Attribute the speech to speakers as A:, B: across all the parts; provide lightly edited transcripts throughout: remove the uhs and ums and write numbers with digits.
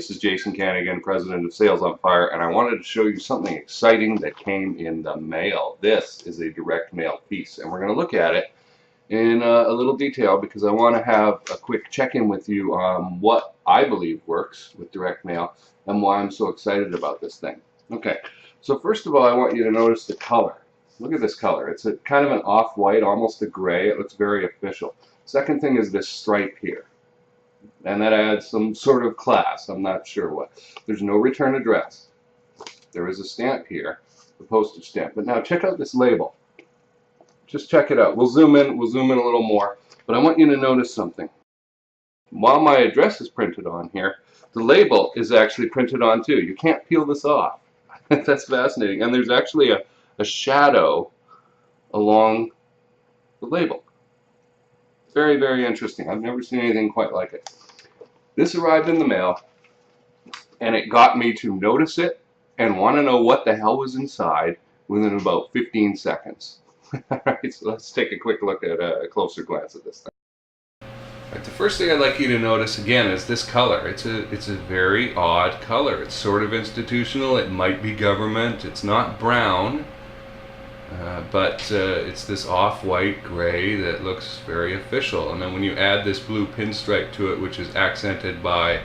A: this is Jason Kanigan, president of Sales on Fire, and I wanted to show you something exciting that came in the mail. This is a direct mail piece, and we're going to look at it in a little detail because I want to have a quick check-in with you on what I believe works with direct mail and why I'm so excited about this thing. Okay, so first of all, I want you to notice the color. Look at this color. It's a kind of an off-white, almost a gray. It looks very official. Second thing is this stripe here. And that adds some sort of class. I'm not sure what. There's no return address. There is a stamp here, the postage stamp. But now check out this label. Just check it out. We'll zoom in a little more. But I want you to notice something. While my address is printed on here, the label is actually printed on too. You can't peel this off. That's fascinating. And there's actually a shadow along the label. Very, very interesting. I've never seen anything quite like it. This arrived in the mail, and it got me to notice it and want to know what the hell was inside within about 15 seconds. Alright, so let's take a quick look at a closer glance at this thing. Right, the first thing I'd like you to notice again is this color. It's a very odd color. It's sort of institutional. It might be government. It's not brown. But it's this off-white gray that looks very official, and then when you add this blue pinstripe to it, which is accented by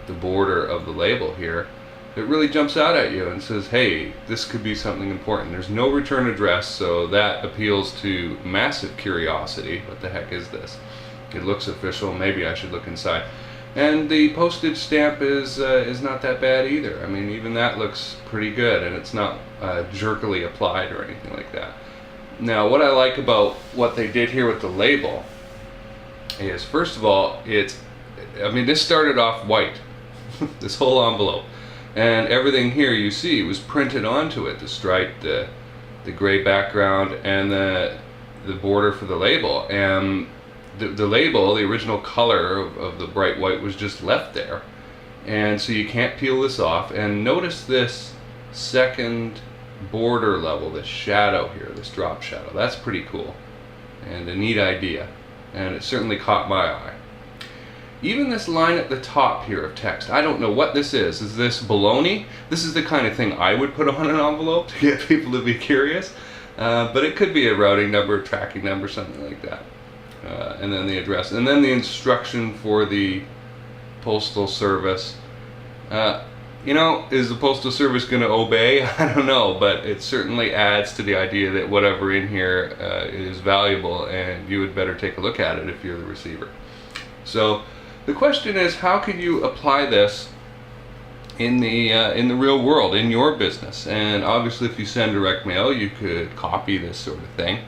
A: the border of the label here, it really jumps out at you and says, hey, this could be something important. There's no return address, so that appeals to massive curiosity. What the heck is this? It looks official. Maybe I should look inside. And the postage stamp is not that bad either. I mean, even that looks pretty good, and it's not jerkily applied or anything like that. Now, what I like about what they did here with the label is, first of all, this started off white, this whole envelope, and everything here you see was printed onto it, the stripe, the gray background, and the border for the label. And the label, the original color of the bright white, was just left there, and so you can't peel this off. And notice this second border level, this shadow here, this drop shadow. That's pretty cool and a neat idea, and it certainly caught my eye. Even this line at the top here of text, I don't know what this is. Is this baloney? This is the kind of thing I would put on an envelope to get people to be curious, but it could be a routing number, a tracking number, something like that. And then the address, and then the instruction for the postal service. Is the postal service going to obey? I don't know, but it certainly adds to the idea that whatever in here is valuable, and you would better take a look at it if you're the receiver. So the question is, how can you apply this in the real world, in your business? And obviously, if you send direct mail, you could copy this sort of thing.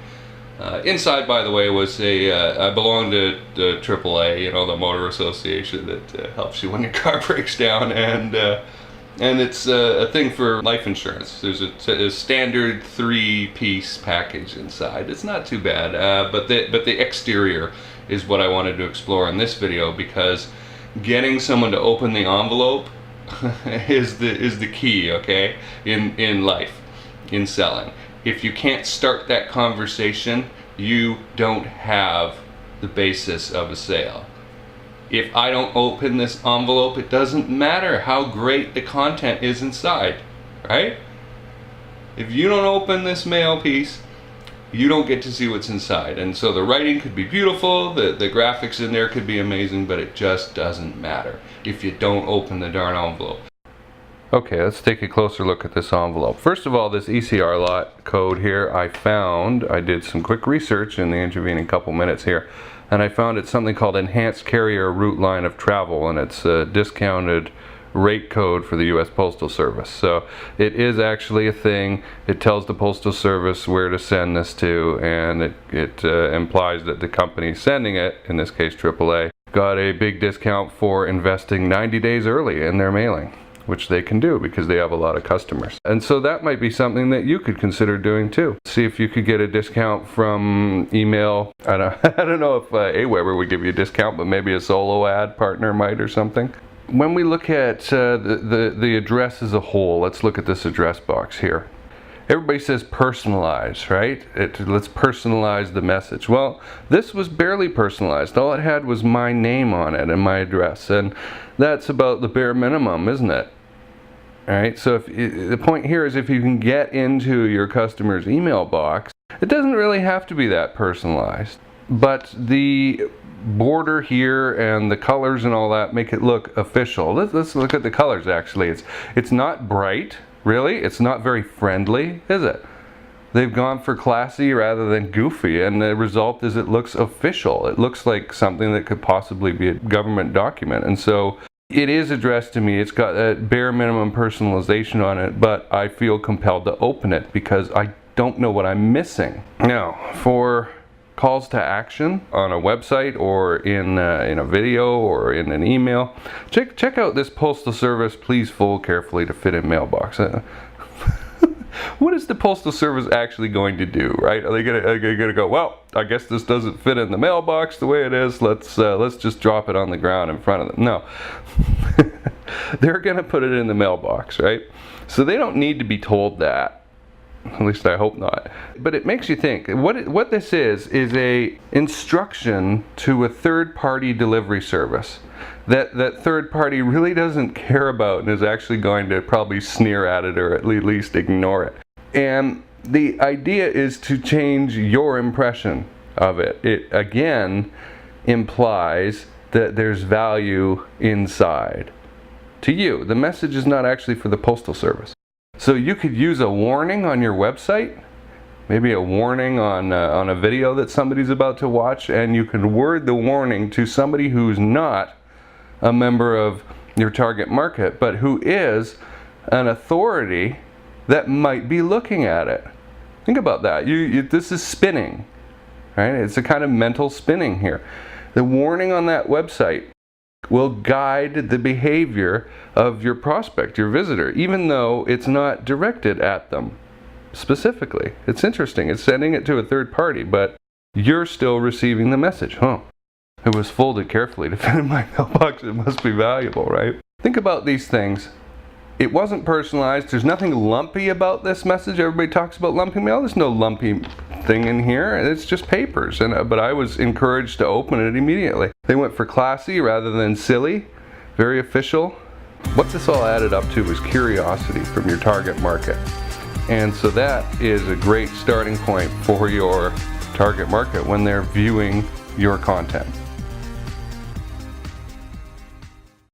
A: Inside, by the way, was I belong to the AAA, the motor association that helps you when your car breaks down, and it's a thing for life insurance. There's a standard 3-piece package inside. It's not too bad, but the exterior is what I wanted to explore in this video, because getting someone to open the envelope is the key, okay, in life, in selling. If you can't start that conversation, you don't have the basis of a sale. If I don't open this envelope, it doesn't matter how great the content is inside, right? If you don't open this mail piece, you don't get to see what's inside. And so the writing could be beautiful, the graphics in there could be amazing, but it just doesn't matter if you don't open the darn envelope. Okay, let's take a closer look at this envelope. First of all, this ECR lot code here, I did some quick research in the intervening couple minutes here, and I found it's something called Enhanced Carrier Route Line of Travel, and it's a discounted rate code for the U.S. Postal Service. So it is actually a thing. It tells the Postal Service where to send this to, and it implies that the company sending it, in this case AAA, got a big discount for investing 90 days early in their mailing, which they can do because they have a lot of customers. And so that might be something that you could consider doing too. See if you could get a discount from email. I don't know if AWeber would give you a discount, but maybe a solo ad partner might or something. When we look at the address as a whole, let's look at this address box here.
B: Everybody says personalize, right? Let's personalize the message. Well, this was barely personalized. All it had was my name on it and my address, and that's about the bare minimum, isn't it? All right, so the point here is if you can get into your customer's email box, it doesn't really have to be that personalized. But the border here and the colors and all that make it look official. Let's look at the colors actually. It's not bright, really. It's not very friendly, is it? They've gone for classy rather than goofy, and the result is it looks official. It looks like something that could possibly be a government document. And so it is addressed to me. It's got that bare minimum personalization on it, but I feel compelled to open it because I don't know what I'm missing. Now, for calls to action on a website or in a video or in an email, check out this Postal Service, please fold carefully to fit in mailbox. What is the Postal Service actually going to do, right? Are they gonna go, well, I guess this doesn't fit in the mailbox the way it is, let's just drop it on the ground in front of them? No. They're gonna put it in the mailbox, right? So they don't need to be told that. At least I hope not. But it makes you think. What this is a instruction to a third-party delivery service that third party really doesn't care about and is actually going to probably sneer at it or at least ignore it. And the idea is to change your impression of it. It again implies that there's value inside to you. The message is not actually for the Postal Service. So you could use a warning on your website, maybe a warning on a video that somebody's about to watch, and you can word the warning to somebody who's not a member of your target market, but who is an authority that might be looking at it. Think about that. This is spinning, right? It's a kind of mental spinning here. The warning on that website will guide the behavior of your prospect, your visitor, even though it's not directed at them specifically. It's interesting. It's sending it to a third party, but you're still receiving the message. Huh. It was folded carefully to fit in my mailbox. It must be valuable, right? Think about these things. It wasn't personalized. There's nothing lumpy about this message. Everybody talks about lumpy mail. There's no lumpy thing in here. It's just papers. But I was encouraged to open it immediately. They went for classy rather than silly. Very official. What this all added up to was curiosity from your target market. And so that is a great starting point for your target market when they're viewing your content.